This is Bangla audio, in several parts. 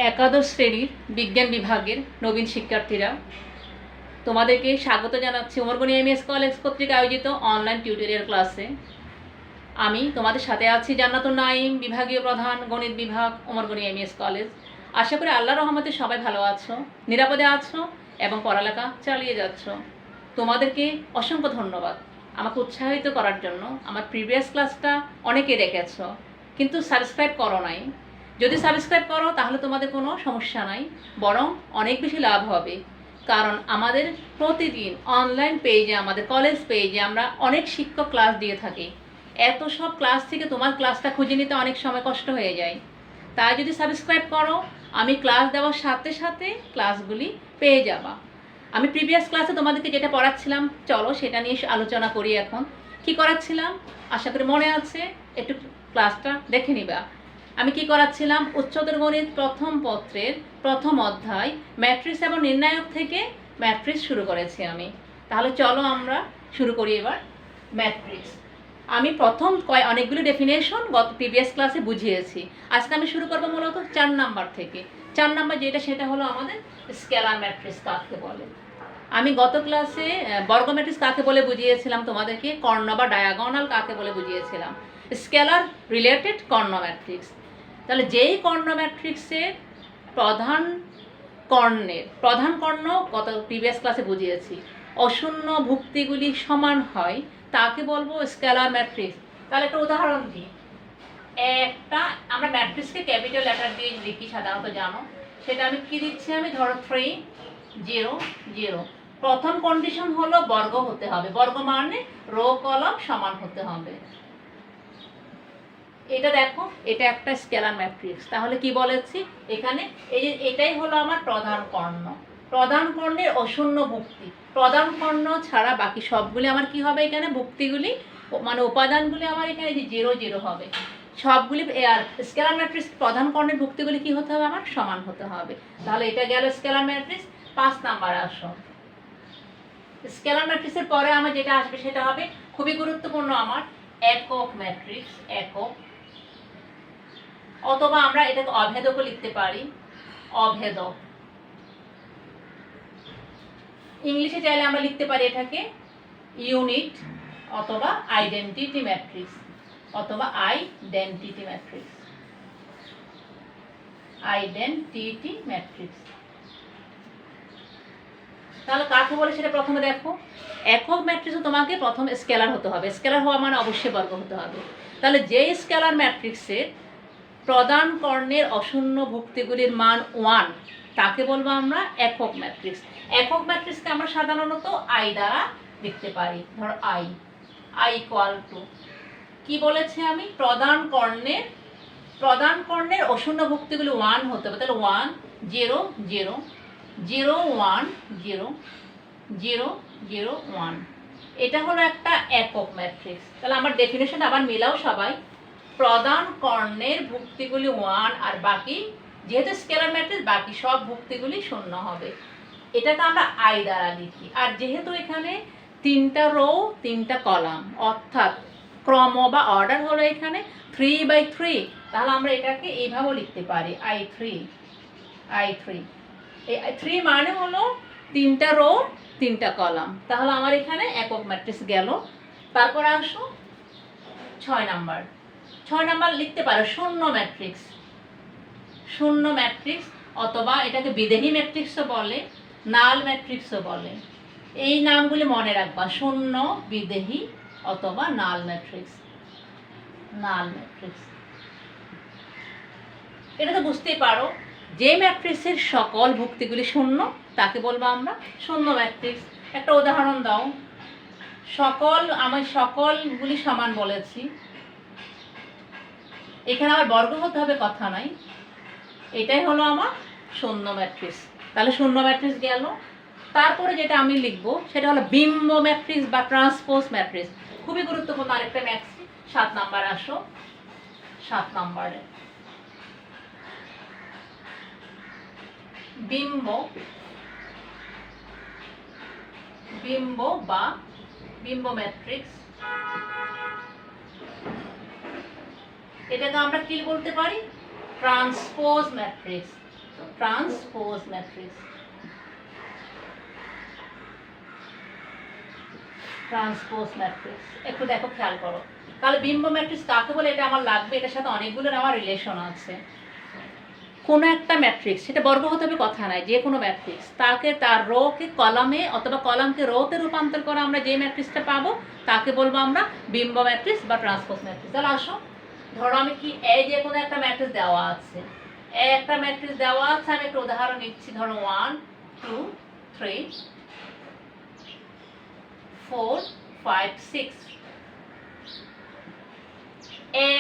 একাদশ শ্রেণীর বিজ্ঞান বিভাগের নবীন শিক্ষার্থীরা, তোমাদেরকে স্বাগত জানাচ্ছি উমরগনি এমএস কলেজ কর্তৃক আয়োজিত অনলাইন টিউটোরিয়াল ক্লাসে। আমি তোমাদের সাথে আছি জান্নাতুন নাঈম, বিভাগীয় প্রধান, গণিত বিভাগ, উমরগনি এমএস কলেজ। আশা করি আল্লাহর রহমতে সবাই ভালো আছো, নিরাপদে আছো এবং পড়ালেখা চালিয়ে যাচ্ছ। তোমাদেরকে অসংখ্য ধন্যবাদ আমাকে উৎসাহিত করার জন্য। আমার প্রিভিয়াস ক্লাসটা অনেকে দেখেছো কিন্তু সাবস্ক্রাইব করো নাই। যদি সাবস্ক্রাইব করো তাহলে তোমাদের কোনো সমস্যা নাই, বরং অনেক বেশি লাভ হবে। কারণ আমাদের প্রতিদিন অনলাইন পেজে, আমাদের কলেজ পেজে আমরা অনেক শিক্ষক ক্লাস দিয়ে থাকি। এত সব ক্লাস থেকে তোমার ক্লাসটা খুঁজে নিতে অনেক সময় কষ্ট হয়ে যায়। তাই যদি সাবস্ক্রাইব করো, আমি ক্লাস দেওয়ার সাথে সাথে ক্লাসগুলি পেয়ে যাবা। আমি প্রিভিয়াস ক্লাসে তোমাদেরকে যেটা পড়াচ্ছিলাম, চলো সেটা নিয়ে আলোচনা করি। এখন কি করাচ্ছিলাম আশা করি মনে আছে, একটু ক্লাসটা দেখে নিবা। আমি কি করাচ্ছিলাম, উচ্চতর গণিত প্রথম পত্রের প্রথম অধ্যায় ম্যাট্রিক্স এবং নির্ণায়ক থেকে ম্যাট্রিক্স শুরু করেছি আমি। তাহলে চলো আমরা শুরু করি এবার ম্যাট্রিক্স। আমি প্রথম অনেকগুলো ডেফিনেশন গত প্রিভিয়াস ক্লাসে বুঝিয়েছি। আজকে আমি শুরু করবো মূলত 4 নাম্বার থেকে। 4 নাম্বার যেটা, সেটা হলো আমাদের স্কেলার ম্যাট্রিক্স কাকে বলে। আমি গত ক্লাসে বর্গ ম্যাট্রিক্স কাকে বলে বুঝিয়েছিলাম, তোমাদেরকে কর্ণ বা ডায়াগোনাল কাকে বলে বুঝিয়েছিলাম। স্কেলার রিলেটেড কর্ণ ম্যাট্রিক্স। তাহলে যেই কর্ণ ম্যাট্রিক্সের প্রধান কর্ণ গত প্রিভিয়াস ক্লাসে বুঝিয়েছি, অশূন্য ভুক্তিগুলি সমান হয় তাকে বলবো স্কেলার ম্যাট্রিক্স। তাহলে একটা উদাহরণ দিই। একটা আমরা ম্যাট্রিক্সকে ক্যাপিটাল লেটার দিয়ে লিখি সাধারণত, জানো সেটা। আমি কি দিচ্ছি, আমি ধরো 3 0 0। প্রথম কন্ডিশন হলো বর্গ হতে হবে, বর্গ মানে রো কলাম সমান হতে হবে। এটা দেখো, এটা একটা স্কেলার ম্যাট্রিক্স। তাহলে কি বলেছি এখানে, এই যে এটাই হলো আমার প্রধান কর্ণ। প্রধান কর্ণের অশূন্য ভুক্তি, প্রধান কর্ণ ছাড়া বাকি সবগুলি আমার কি হবে, এখানে ভুক্তিগুলি মানে উপাদানগুলি আমার এখানে যে 0 0 হবে সবগুলি। আর স্কেলার ম্যাট্রিক্স প্রধান কর্ণের ভুক্তিগুলি কি হতে হবে, আমার সমান হতে হবে। তাহলে এটা গেল স্কেলার ম্যাট্রিক্স। 5 নাম্বার আসো। স্কেলার ম্যাট্রিক্সের পরে আমার যেটা আসবে সেটা হবে খুবই গুরুত্বপূর্ণ, আমার একক ম্যাট্রিক্স। একক, অথবা আমরা এটাকে অভেদকও লিখতে পারি, অভেদক। ইংলিশে চাইলে আমরা লিখতে পারি এটাকে ইউনিট অথবা আইডেন্টিটি ম্যাট্রিক্স, অথবা আইডেন্টিটি ম্যাট্রিক্স, আইডেন্টিটি ম্যাট্রিক্স। তাহলে কাকে বলে সেটা প্রথমে দেখো। একক ম্যাট্রিক্সে তোমাকে প্রথম স্কেলার হতে হবে। স্কেলার হওয়া মানে অবশ্যই বর্গ হতে হবে। তাহলে যে স্কেলার ম্যাট্রিক্সের প্রধান কর্ণের অশূন্য ভুক্তিগুলির মান 1 তাকে বলবো আমরা একক ম্যাট্রিক্স। একক ম্যাট্রিক্সকে আমরা সাধারণত আই দ্বারা লিখতে পারি। ধর আই ইকুয়াল টু কি বলেছি আমি, প্রধান কর্ণের অশূন্য ভুক্তিগুলি 1 হতে হবে। তাহলে 1 0 0 0 1 0 0 0 1। এটা হলো একটা একক ম্যাট্রিক্স। তাহলে আমার ডেফিনেশন আবার মিলাও সবাই। প্রধান কর্ণের ভুক্তিগুলি 1 আর বাকি, যেহেতু স্কেলার ম্যাট্রিক্স, বাকি সব ভুক্তিগুলি 0 হবে। এটাকে আমরা আই দ্বারা লিখি। আর যেহেতু এখানে 3টা রো 3টা কলাম, অর্থাৎ ক্রম বা অর্ডার হলো এখানে 3/3, তাহলে আমরা এটাকে এইভাবেও লিখতে পারি I3। এই 3 মানে হলো 3টা রো 3টা কলাম। তাহলে আমার এখানে একক ম্যাট্রিক্স গেল। তারপর আসো 6 নাম্বার। 6 নাম্বার লিখতে পারো শূন্য ম্যাট্রিক্স। শূন্য ম্যাট্রিক্স, অথবা এটাকে বিদেহী ম্যাট্রিক্সও বলে, নাল ম্যাট্রিক্সও বলে। এই নামগুলি মনে রাখবা, শূন্য, বিদেহী অথবা নাল ম্যাট্রিক্স। নাল ম্যাট্রিক্স এটা তো বুঝতেই পারো, যে ম্যাট্রিক্সের সকল ভুক্তিগুলি 0 তাকে বলবো আমরা শূন্য ম্যাট্রিক্স। একটা উদাহরণ দাও। আমি সকলগুলি সমান বলেছি, এখানে আবার বর্গ হতে হবে কথা নাই। এটাই হলো আমার শূন্য ম্যাট্রিক্স। তাহলে শূন্য ম্যাট্রিক্স গেল। তারপরে যেটা আমি লিখবো সেটা হলো বিম্ব ম্যাট্রিক্স বা ট্রান্সপোজ ম্যাট্রিক্স। খুবই গুরুত্বপূর্ণ আরেকটা ম্যাট্রিক্স। 7 নাম্বার আসো। 7 নাম্বারে বিম্ব ম্যাট্রিক্স। এটাকে আমরা কি বলতে পারি, transpose matrix. Transpose matrix. Transpose matrix একটু দেখো, খেয়াল করো। তাহলে বিম্ব ম্যাট্রিক্স কাকে বলে এটা আমার লাগবে, এটার সাথে অনেকগুলোর আমার রিলেশন আছে। কোনো একটা ম্যাট্রিক্স, সেটা বর্গ হতে হবে কথা নাই, যে কোনো ম্যাট্রিক্স, তাকে তার রোকে কলামে অথবা কলামকে রোতে রূপান্তর করে আমরা যে ম্যাট্রিক্সটা পাবো তাকে বলবো আমরা বিম্ব ম্যাট্রিক্স বা ট্রান্সপোজ ম্যাট্রিক্স। তাহলে আসো, ধরো আমি কি এই যে কোনো একটা ম্যাট্রিক্স দেওয়া আছে, একটা ম্যাট্রিক্স দেওয়া আছে, আমি একটা উদাহরণ নিচ্ছি, ধরো 1 2 3 4 5 6,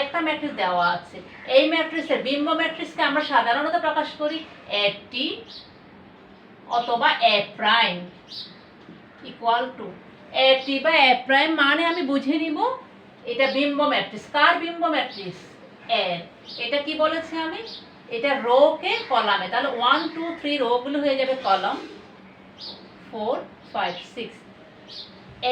একটা ম্যাট্রিক্স দেওয়া আছে। এই ম্যাট্রিক্সের বিম্ব ম্যাট্রিক্সকে আমরা সাধারণত প্রকাশ করি এটি অথবা এ প্রাইম ইকুয়াল টু এটি বা এ প্রাইম, মানে আমি বুঝে নিব এটা বিম্ব ম্যাট্রিক্স। কার বিম্ব ম্যাট্রিক্স? এর। এটা কি বলেছি আমি? এটা রো কে কলামে, তাহলে 1 2 3 রো গুলো হয়ে যাবে কলাম, 4 5 6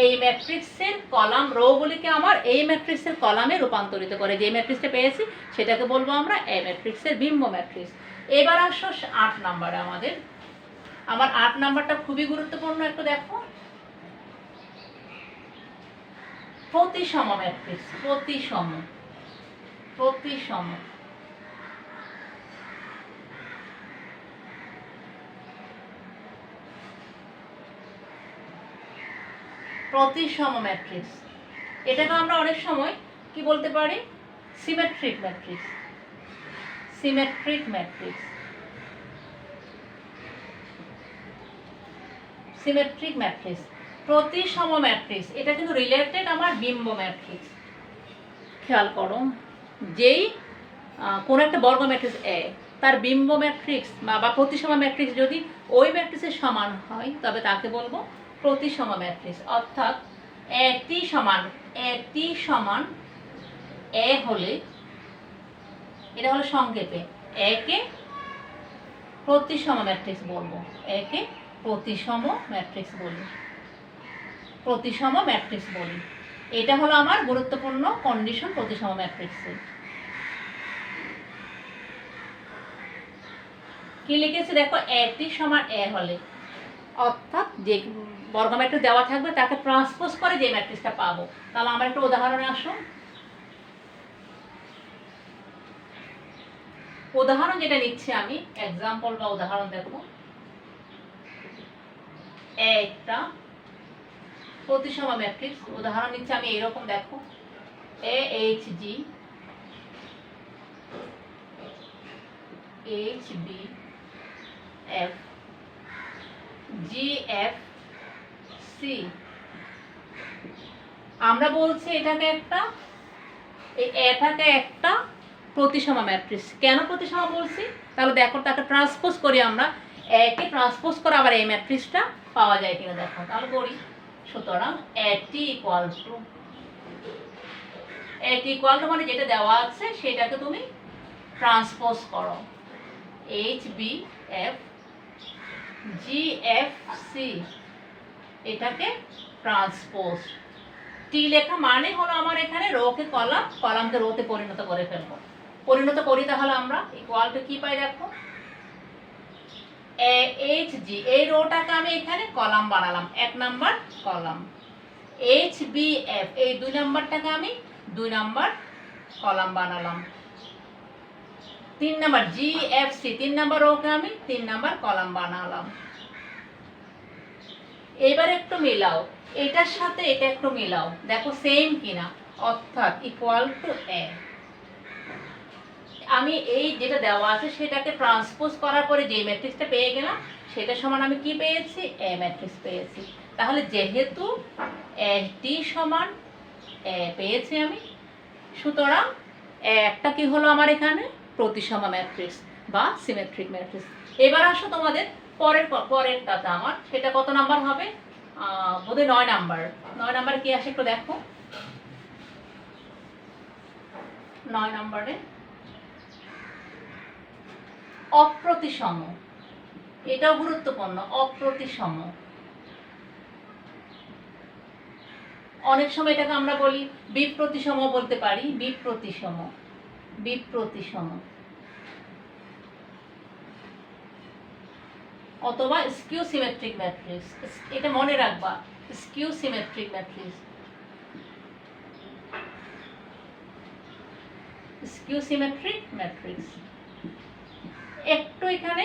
এই ম্যাট্রিক্সের কলাম রোগুলিকে আমার এই ম্যাট্রিক্সের কলামে রূপান্তরিত করে যে ম্যাট্রিক্সটা পেয়েছি সেটাকে বলবো আমরা এই ম্যাট্রিক্সের বিম্ব ম্যাট্রিক্স। এবার আসো 8 নাম্বারে, আমার 8 নাম্বারটা খুবই গুরুত্বপূর্ণ, একটু দেখো। প্রতিসম ম্যাট্রিক্স, প্রতিসম প্রতিসম ম্যাট্রিক্স, এটাকে আমরা অনেক সময় কি বলতে পারি? Symmetric matrix. Symmetric matrix, symmetric matrix, প্রতিসম ম্যাট্রিক্স, এটা কিন্তু রিলেটেড আমার বিম্ব ম্যাট্রিক্স। খেয়াল করো, যেই কোন একটা বর্গ ম্যাট্রিক্স এ, তার বিম্ব ম্যাট্রিক্স বা প্রতিসম ম্যাট্রিক্স যদি ওই ম্যাট্রিক্সের সমান হয় তবে তাকে বলবো প্রতিসম ম্যাট্রিক্স। অর্থাৎ এটি সমান এ হলে, এটা হলো সংক্ষেপে, একে প্রতিসম ম্যাট্রিক্স বলবো, একে প্রতিসম ম্যাট্রিক্স বলি। এটা হলো আমার গুরুত্বপূর্ণ কন্ডিশন প্রতিসম ম্যাট্রিক্সের। কি লিখেছি দেখো, এটি সমান এ হলে, অর্থাৎ যে বর্গ ম্যাট্রিক্স দেওয়া থাকবে তাকে ট্রান্সপোজ করে যে ম্যাট্রিক্সটা পাবো। তাহলে আমার একটা উদাহরণে আসো। উদাহরণ যেটা নিচ্ছি আমি, এক্সাম্পল বা উদাহরণ দেখো, একটা প্রতিসম ম্যাট্রিক্স উদাহরণ নিচ্ছি আমি এইরকম, দেখো AHG HBF GFC, আমরা বলছি এটাকে একটা প্রতিসম ম্যাট্রিক্স। কেন প্রতিসম বলছি? তাহলে দেখো, তাকে ট্রান্সপোজ করি আমরা, একে ট্রান্সপোজ করে আবার এই ম্যাট্রিক্সটা পাওয়া যায় কিনা দেখো। তাহলে করি, সুতরাং এটি ইকুয়াল টু মানে যেটা দেওয়া আছে সেটাকে তুমি ট্রান্সপোজ করো, HBF GFC, এটাকে ট্রান্সপোজ। টি লেখা মানে হলো আমার এখানে রোকে কলাম, কলামকে রোতে পরিণত করে ফেলবো। পরিণত করি তাহলে আমরা ইকুয়াল টু কি পাই দেখো, HG, এই রোটাকে আমি এখানে কলাম বানালাম, 1 নাম্বার কলাম, HBF এই 2 নাম্বারটাকে আমি 2 নাম্বার কলাম বানালাম, 3 নাম্বার GFC 3 নাম্বার রোকে আমি 3 নাম্বার কলাম বানালাম। এবার একটু মিলাও, এটার সাথে এটা একটু মিলাও, দেখো সেম কিনা, অর্থাৎ ইকুয়াল টু এ। আমি এই যেটা দেওয়া আছে সেটাকে ট্রান্সপোজ করার পরে যে ম্যাট্রিক্সটা পেয়ে গেলাম সেটা সমান আমি কি পেয়েছি? এ ম্যাট্রিক্স পেয়েছি। তাহলে যেহেতু এটি সমান এ পেয়েছি আমি, সুতরাং একটা কি হলো আমার এখানে প্রতিসম ম্যাট্রিক্স বা সিমেট্রিক ম্যাট্রিক্স। এবার আসো তোমাদের পরেরটাতে আমার, সেটা কত নাম্বার হবে? বোধহয় 9 নাম্বার। 9 নাম্বার কি আসে একটু দেখো। 9 নাম্বারে অপ্রতিসম, এটাও গুরুত্বপূর্ণ, অপ্রতিসম। অনেক সময় এটাকে আমরা বলি বিপ্রতিসম বলতে পারি, বিপ্রতিসম। অথবা স্কিউ সিমেট্রিক ম্যাট্রিক্স। এটা মনে রাখবা, skew symmetric matrix, skew symmetric matrix. একটু এখানে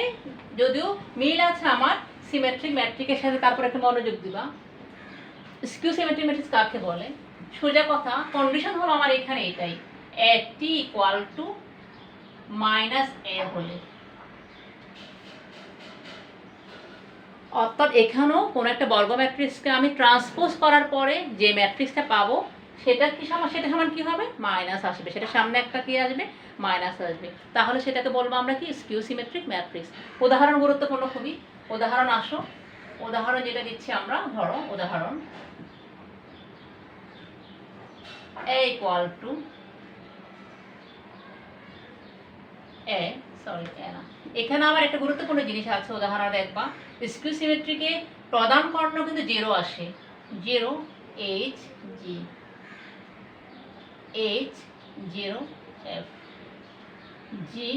যদিও মিল আছে আমার সিমেট্রিক ম্যাট্রিকের সাথে, তারপর একটা মনোযোগ দিবা। স্কিউ সিমেট্রিক ম্যাট্রিক্স কাকে বলে? সোজা কথা, কন্ডিশন হলো আমার এখানে এটাই, এ টি ইকুয়াল টু মাইনাস এ হলে, অর্থাৎ এখানেও কোনো একটা বর্গ ম্যাট্রিক্সকে আমি ট্রান্সপোজ করার পরে যে ম্যাট্রিক্সটা পাবো সেটা কি সমান, সেটা সমান কি হবে? মাইনাস আসবে, সেটা সামনে একটা কি আসবে? মাইনাস আসবে। তাহলে সেটাকে বলবো আমরা কি? Skew symmetric matrix. উদাহরণ গুরুত্বপূর্ণ খুবই। উদাহরণ আসো, উদাহরণ যেটা দিচ্ছি আমরা, ধরো উদাহরণ a equal to A, sorry A না, এখানে আবার একটা গুরুত্বপূর্ণ জিনিস আছে, উদাহরণ দেখবা। স্কিউ সিমেট্রিকে প্রধান কর্ণ কিন্তু 0 আসে, 0 এইচ জি, এইচ 0 এফ, জি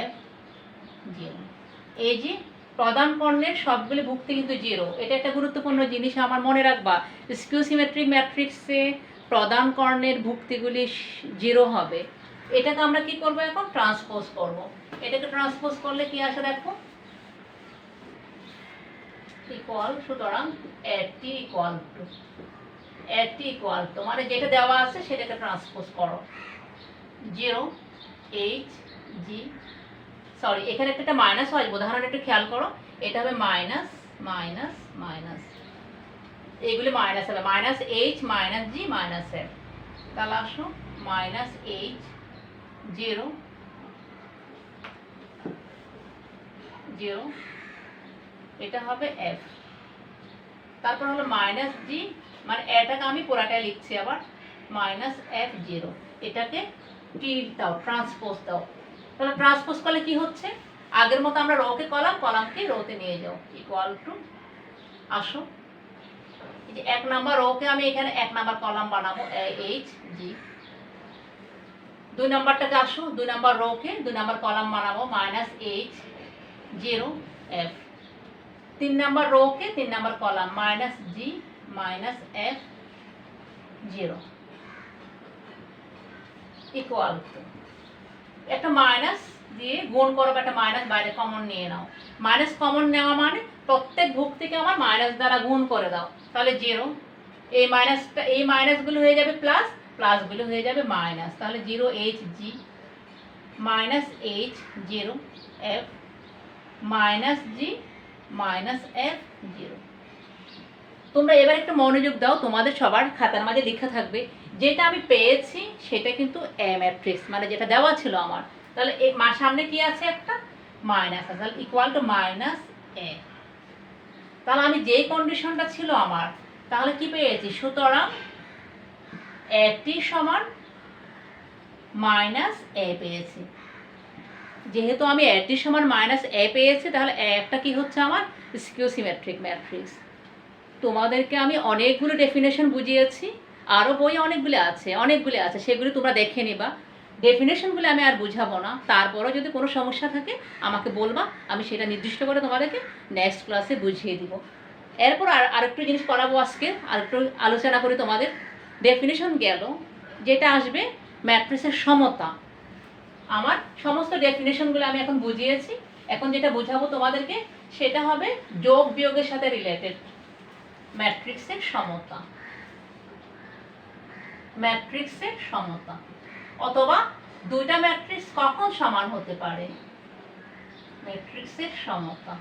এফ 0। এই যে প্রধান কর্ণের সবগুলি ভুক্তি কিন্তু 0, এটা একটা গুরুত্বপূর্ণ জিনিস আমার মনে রাখবা। স্কিউ সিমেট্রিক ম্যাট্রিক্সে প্রধান কর্ণের ভুক্তিগুলি 0 হবে। এটাকে আমরা কি করব? এখন ট্রান্সপোজ করব। এটাকে ট্রান্সপোজ করলে কি আসে দেখো, ইকুয়াল, সুতরাং এটি ইকুয়াল টু, এটি ইকুয়াল টু মানে যেটা দেওয়া আছে সেটাকে ট্রান্সপোজ করো, 0 এইচ জি, সরি এখানে একটা মাইনাস হয়, উদাহরণ একটু খেয়াল করো, এটা হবে মাইনাস মাইনাস মাইনাস, এইগুলি মাইনাস হবে, minus H minus G minus F. তাহলে আসো মাইনাস এইচ 0 0, এটা হবে এফ, তারপর হলো মাইনাস জি, মানে এটাকে আমি পুরাটাই লিখছি আবার, মাইনাস এফ 0, এটাকে টি দাও, ট্রান্সপোজ দাও। তাহলে ট্রান্সপোজ করলে কি হচ্ছে? আগের মতো আমরা রোকে কলাম, কলামকে রোতে নিয়ে যাও, ইকুয়াল টু, আসো এই যে 1 নাম্বার রোকে আমি এখানে 1 নাম্বার কলাম বানাবো, এইচ জি। 2 নাম্বারটাকে আসো, 2 নাম্বার রোকে 2 নাম্বার কলাম বানাবো, মাইনাস এইচ 0 এফ। 3 নাম্বার রোকে 3 number column, minus G minus F 0, equal to, একটা মাইনাস দিয়ে গুণ করো, একটা মাইনাস বাইরে কমন নিয়ে নাও। মাইনাস কমন নেওয়া মানে প্রত্যেক ভুক্তিকে আমার মাইনাস দ্বারা গুণ করে দাও, তাহলে 0, এই মাইনাসটা, এই মাইনাসগুলো হয়ে যাবে প্লাস, প্লাসগুলো হয়ে যাবে মাইনাস, তাহলে 0 H G minus H 0 F minus G minus F 0। তোমরা এবার একটু মনোযোগ দাও, তোমাদের সবার খাতার মাঝে লেখা থাকবে যেটা আমি পেয়েছি সেটা কিন্তু এ ম্যাট্রিক্স, মানে যেটা দেওয়া ছিল আমার। তাহলে এই সামনে কি আছে? একটা মাইনাস আছে, তাহলে ইকুয়াল টু মাইনাস এ। তাহলে আমি যেই কন্ডিশনটা ছিল আমার, তাহলে কি পেয়েছি? সুতরাং এটি সমান মাইনাস এ পেয়েছি। যেহেতু আমি এটি সমান মাইনাস এ পেয়েছি, তাহলে একটা কি হচ্ছে আমার? Skew symmetric matrix. তোমাদেরকে আমি অনেকগুলো ডেফিনেশন বুঝিয়েছি, আরও বই অনেকগুলো আছে, সেগুলি তোমরা দেখে নিবা। ডেফিনেশনগুলো আমি আর বুঝাবো না, তারপরও যদি কোনো সমস্যা থাকে আমাকে বলবা, আমি সেটা নির্দিষ্ট করে তোমাদেরকে নেক্সট ক্লাসে বুঝিয়ে দিব। এরপর আরেকটু জিনিস করাবো আজকে, আরেকটু আলোচনা করি তোমাদের। ডেফিনেশন গেল, যেটা আসবে ম্যাট্রিক্সের সমতা। আমার সমস্ত ডেফিনেশনগুলো আমি এখন বুঝিয়েছি, এখন যেটা বুঝাবো তোমাদেরকে সেটা হবে যোগ বিয়োগের সাথে রিলেটেড, ম্যাট্রিক্সের সমতা, ম্যাট্রিক্সের সমতা, অথবা দুইটা ম্যাট্রিক্স কখন সমান হতে পারে, ম্যাট্রিক্সের সমতা।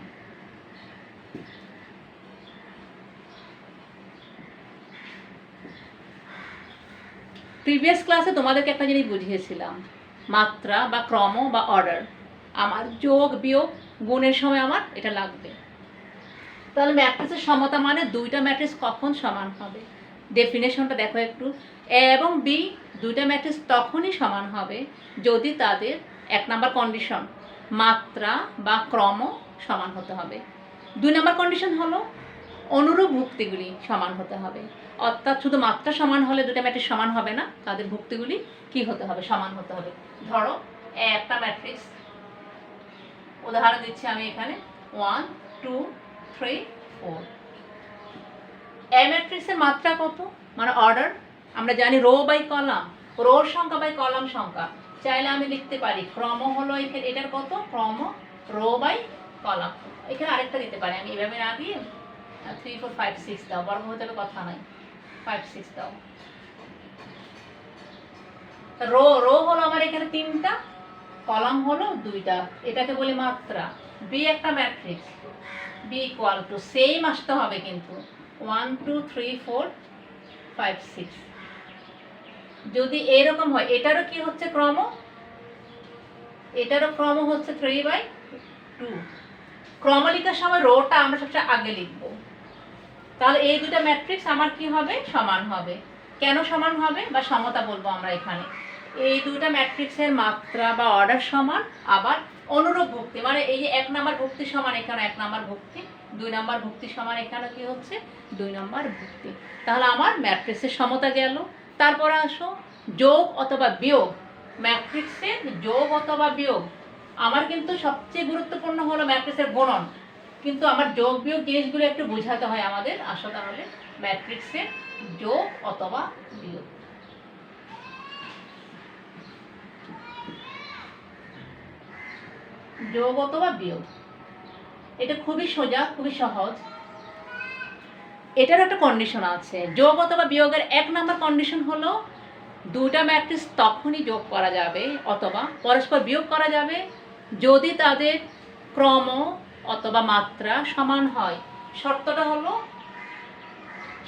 প্রিভিয়াস ক্লাসে তোমাদেরকে একটা জিনিস বুঝিয়েছিলাম, মাত্রা বা ক্রম বা অর্ডার। আমার যোগ বিয়োগ গুণের সময় আমার এটা লাগবে। তাহলে ম্যাট্রিক্সের সমতা মানে দুইটা ম্যাট্রিক্স কখন সমান হবে। ডেফিনেশনটা দেখো একটু, এ এবং বি দুইটা ম্যাট্রিক্স তখনই সমান হবে যদি তাদের 1 নাম্বার কন্ডিশন মাত্রা বা ক্রম সমান হতে হবে। 2 নাম্বার কন্ডিশন হলো অনুরূপ ভুক্তিগুলি সমান হতে হবে। অর্থাৎ শুধু মাত্রা সমান হলে দুটা ম্যাট্রিক্স সমান হবে না, তাদের ভুক্তিগুলি কি হতে হবে? সমান হতে হবে। ধরো একটা ম্যাট্রিক্স, উদাহরণ দিচ্ছি আমি এখানে, 1 2 3 4। এ ম্যাট্রিক্সের মাত্রা কত, মানে অর্ডার আমরা জানি রো বাই কলাম, রোর সংখ্যা বাই কলাম সংখ্যা। চাইলে আমি লিখতে পারি ক্রম হলো এখানে এটার কত, ক্রম রো বাই কলাম। এখানে আরেকটা দিতে পারি আমি এভাবে না দিয়ে 3 4 5 6 দাও, বর্গ হতে হবে কথা নাই, 5 6 দাও। রো রো হলো আমার এখানে 3টা, কলাম হলো 2টা, এটাকে বলি মাত্রা। বি একটা matrix, B equal to same আসতে হবে কিন্তু 1 2 3 4 5 6। যদি এরকম হয় এটারও কি হচ্ছে ক্রম, এটারও ক্রম হচ্ছে 3/2। ক্রম লেখার সময় রোটা আমরা সবচেয়ে আগে লিখবো। তাহলে এই দুটো ম্যাট্রিক্স আমার কি হবে, সমান হবে। কেন সমান হবে বা সমতা বলবো আমরা এখানে, এই দুটো ম্যাট্রিক্সের মাত্রা বা অর্ডার সমান, আবার অনুরূপ ভুক্তি, মানে এই যে 1 নম্বর ভুক্তি সমান এখানে 1 নম্বর ভুক্তি, 2 নম্বর ভুক্তি সমান এখানে কি হচ্ছে 2 নম্বর ভুক্তি। তাহলে আমার ম্যাট্রিক্সের সমতা গেল। তারপরে আসো যোগ অথবা বিয়োগ, ম্যাট্রিক্সের যোগ অথবা বিয়োগ। আমার কিন্তু সবচেয়ে গুরুত্বপূর্ণ হলো ম্যাট্রিক্সের গুণন, কিন্তু আমার যোগ বিয়োগ জিনিসগুলো একটু বোঝাতে হয় আমাদের। আসো তাহলে ম্যাট্রিক্সের যোগ অথবা বিয়োগ। যোগ অথবা বিয়োগ এটা খুবই সোজা, খুবই সহজ। এটার একটা কন্ডিশন আছে। যোগ অথবা বিয়োগের 1 নম্বর কন্ডিশন হলো দুটা ম্যাট্রিক্স তখনই যোগ করা যাবে অথবা পরস্পর বিয়োগ করা যাবে যদি তাদের ক্রম অথবা মাত্রা সমান হয়। শর্তটা হলো,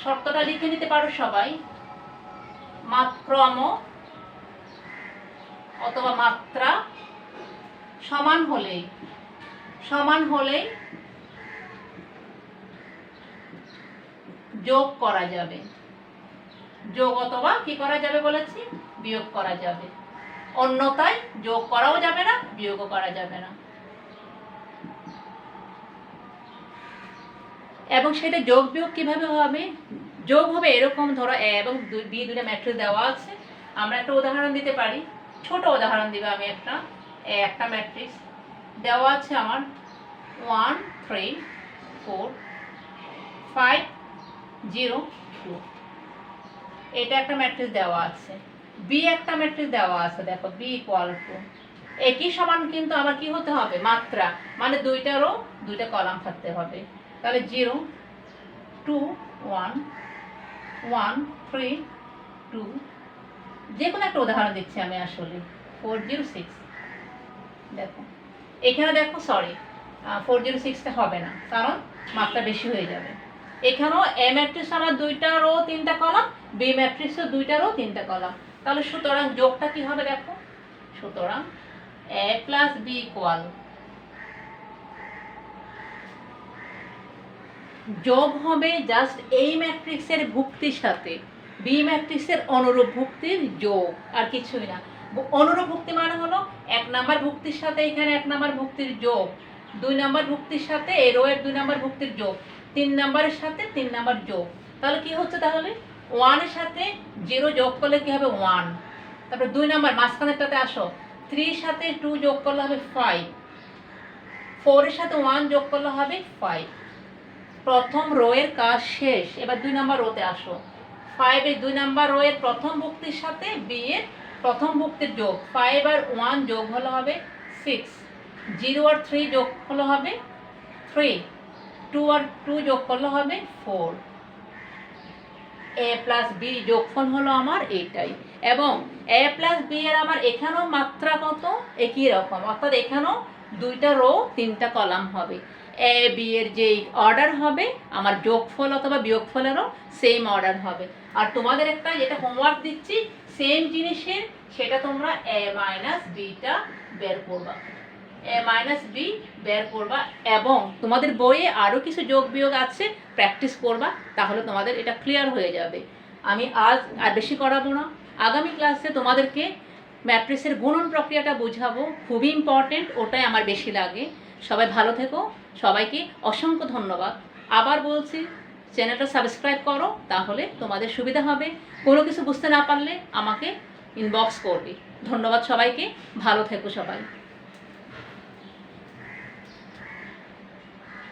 শর্তটা লিখে নিতে পারো সবাই, ক্রম অথবা মাত্রা সমান হলেই যোগ করা যাবে। যোগ অথবা কি করা যাবে বলেছি, বিয়োগ করা যাবে। অন্যথায় যোগ করাও যাবে না, বিয়োগও করা যাবে না। এবং সেটা যোগ বিয়োগ কিভাবে হবে, যোগ হবে এরকম, ধরো এ এবং বি দুটো ম্যাট্রিক্স দেওয়া আছে। আমরা একটা উদাহরণ দিতে পারি, ছোট উদাহরণ দিব আমি। একটা ম্যাট্রিক্স দেওয়া আছে আমার 1 3 4 5 0 2। এটা একটা ম্যাট্রিক্স দেওয়া আছে। বি একটা ম্যাট্রিক্স দেওয়া আছে, দেখো বি ইকুয়াল টু একই সমান, কিন্তু আবার কি হতে হবে, মাত্রা, মানে 2টা রো 2টা কলাম থাকতে হবে। তাহলে 0 2 1 1 3 2। যে কোনো একটা উদাহরণ দিচ্ছি আমি আসলে 4 0 6। দেখো এখানে দেখো, সরি 4 0 6টা হবে না, কারণ মাত্রা বেশি হয়ে যাবে। এখানেও এ ম্যাট্রিক্স আমার 2টা রো 3টা কলাম, বি ম্যাট্রিক্সও 2টা রো 3টা কলাম। তাহলে সুতরাং যোগটা কি হবে দেখো, সুতরাং এ প্লাস বি ইকুয়াল, যোগ হবে জাস্ট এই ম্যাট্রিক্সের ভুক্তির সাথে বি ম্যাট্রিক্সের অনুরূপ ভুক্তির যোগ, আর কিছুই না। অনুরূপ ভুক্তি মানে হলো 1 নম্বর ভুক্তির সাথে এখানে 1 নম্বর ভুক্তির যোগ, 2 নম্বর ভুক্তির সাথে এই রো এর 2 নম্বর ভুক্তির যোগ, 3 নম্বরের সাথে 3 নম্বর যোগ। তাহলে কি হচ্ছে, তাহলে 1 এর সাথে 0 যোগ করলে কি হবে 1। তারপর 2 নম্বর মাঝখানেরটাতে আসো, 3 এর সাথে 2 যোগ করলে হবে 5, 4 এর সাথে 1 যোগ করলে হবে 5। প্রথম রো এর কাজ শেষ। এবার 2 নম্বর রোতে আসো, 5 এর 2 নম্বর রো এর প্রথম ভুক্তির সাথে বি এর প্রথম ভুক্তির যোগ, 5 আর 1 যোগ হলো হবে 6, 0 আর 3 যোগ হলো হবে 3, 2 আর 2 যোগ করলে হবে 4। এ প্লাস বি যোগফল হলো আমার এইটাই। এবং এ প্লাস বি এর আমার এখানেও মাত্রা কত, একই রকম, অর্থাৎ এখানেও 2টা রো 3টা কলাম হবে। এ বি এর যেই অর্ডার হবে আমার যোগফল অথবা বিয়োগফলেরও সেম অর্ডার হবে। আর তোমাদের একটা যেটা হোমওয়ার্ক দিচ্ছি সেম জিনিসের, সেটা তোমরা এ মাইনাস বিটা বের করবা, এ মাইনাস বি বের করবা। এবং তোমাদের বইয়ে আরও কিছু যোগ বিয়োগ আছে, প্র্যাকটিস করবা, তাহলে তোমাদের এটা ক্লিয়ার হয়ে যাবে। আমি আজ আর বেশি করাবো না, আগামী ক্লাসে তোমাদেরকে ম্যাট্রিক্সের গুণন প্রক্রিয়াটা বোঝাবো, খুবই ইম্পর্টেন্ট, ওটাই আমার বেশি লাগে। সবাই ভালো থেকো, সবাইকে অসংখ্য ধন্যবাদ। আবার বলছি, চ্যানেলটা সাবস্ক্রাইব করো, তাহলে তোমাদের সুবিধা হবে। কোনো কিছু বুঝতে না পারলে আমাকে ইনবক্স করবে। ধন্যবাদ সবাইকে, ভালো থেকো সবাই।